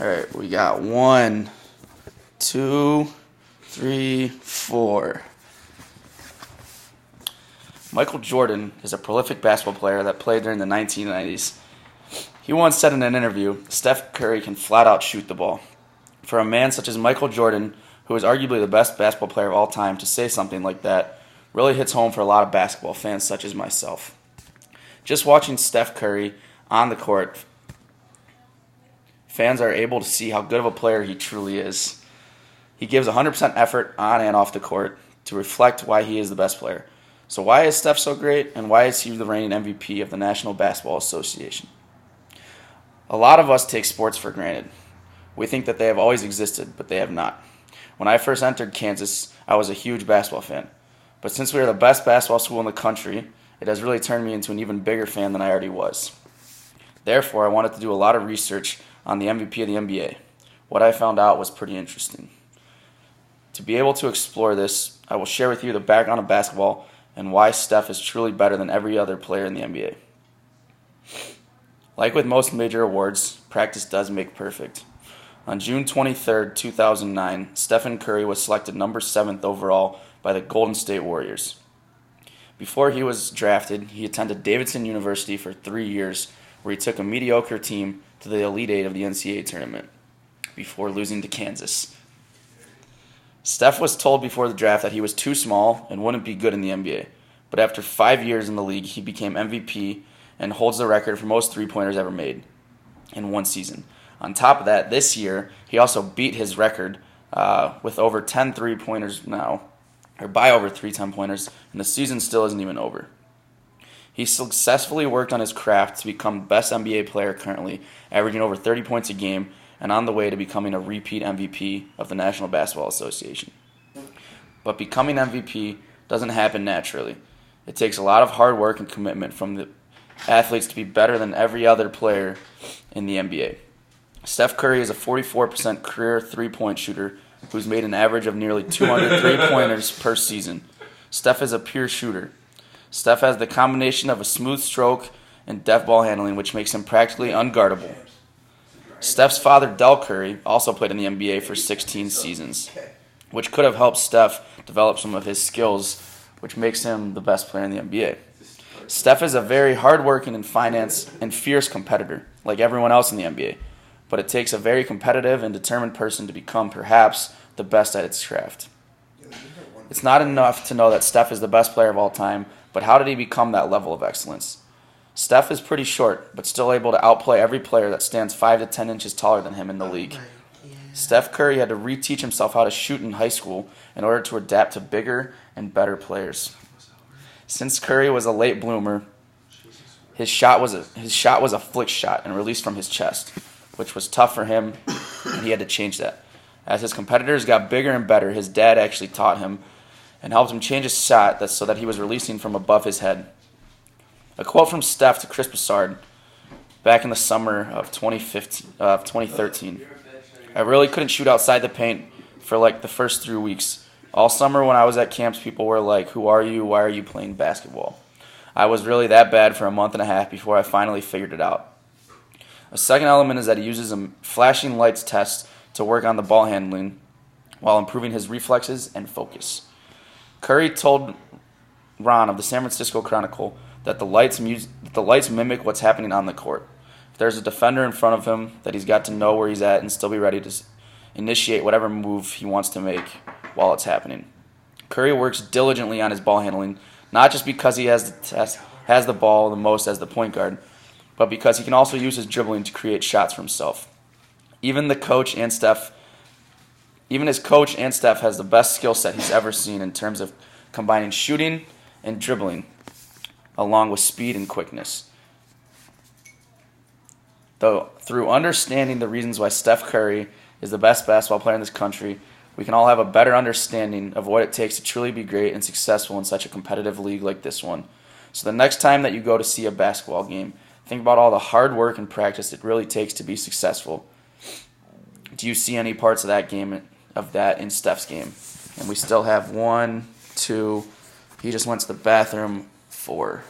All right, we got 1, 2, 3, 4. Michael Jordan is a prolific basketball player that played during the 1990s. He once said in an interview, Steph Curry can flat out shoot the ball. For a man such as Michael Jordan, who is arguably the best basketball player of all time, to say something like that really hits home for a lot of basketball fans such as myself. Just watching Steph Curry on the court, fans are able to see how good of a player he truly is. He gives 100% effort on and off the court to reflect why he is the best player. So why is Steph so great, and why is he the reigning MVP of the National Basketball Association? A lot of us take sports for granted. We think that they have always existed, but they have not. When I first entered Kansas, I was a huge basketball fan. But since we are the best basketball school in the country, it has really turned me into an even bigger fan than I already was. Therefore, I wanted to do a lot of research on the MVP of the NBA. What I found out was pretty interesting. To be able to explore this, I will share with you the background of basketball and why Steph is truly better than every other player in the NBA. Like with most major awards, practice does make perfect. On June 23, 2009, Stephen Curry was selected number 7th overall by the Golden State Warriors. Before he was drafted, he attended Davidson University for 3 years, where he took a mediocre team to the Elite Eight of the NCAA tournament, before losing to Kansas. Steph was told before the draft that he was too small and wouldn't be good in the NBA, but after 5 years in the league, he became MVP and holds the record for most three-pointers ever made in one season. On top of that, this year, he also beat his record with over 10 three-pointers now, or by over 3 10-pointers, and the season still isn't even over. He successfully worked on his craft to become the best NBA player currently, averaging over 30 points a game, and on the way to becoming a repeat MVP of the National Basketball Association. But becoming MVP doesn't happen naturally. It takes a lot of hard work and commitment from the athletes to be better than every other player in the NBA. Steph Curry is a 44% career three-point shooter who's made an average of nearly 200 three-pointers per season. Steph is a pure shooter. Steph has the combination of a smooth stroke and deft ball handling, which makes him practically unguardable. Steph's father, Del Curry, also played in the NBA for 16 seasons, which could have helped Steph develop some of his skills, which makes him the best player in the NBA. Steph is a very hard-working and finance and fierce competitor, like everyone else in the NBA, but it takes a very competitive and determined person to become perhaps the best at its craft. It's not enough to know that Steph is the best player of all time, but how did he become that level of excellence? Steph is pretty short, but still able to outplay every player that stands 5 to 10 inches taller than him in the league. Steph Curry had to reteach himself how to shoot in high school in order to adapt to bigger and better players. Since Curry was a late bloomer, his shot was a flick shot and released from his chest, which was tough for him, and he had to change that. As his competitors got bigger and better, his dad actually taught him and helped him change his shot so that he was releasing from above his head. A quote from Steph to Chris Broussard back in the summer of 2013. I really couldn't shoot outside the paint for like the first 3 weeks. All summer when I was at camps, people were like, "Who are you? Why are you playing basketball?" I was really that bad for a month and a half before I finally figured it out. A second element is that he uses a flashing lights test to work on the ball handling while improving his reflexes and focus. Curry told Ron of the San Francisco Chronicle that the lights mimic what's happening on the court. If there's a defender in front of him, that he's got to know where he's at and still be ready to initiate whatever move he wants to make while it's happening. Curry works diligently on his ball handling, not just because he has the ball the most as the point guard, but because he can also use his dribbling to create shots for himself. Even his coach and Steph has the best skill set he's ever seen in terms of combining shooting and dribbling, along with speed and quickness. Though through understanding the reasons why Steph Curry is the best basketball player in this country, we can all have a better understanding of what it takes to truly be great and successful in such a competitive league like this one. So the next time that you go to see a basketball game, think about all the hard work and practice it really takes to be successful. Do you see any parts of that in Steph's game? And we still have 1, 2, he just went to the bathroom, 4.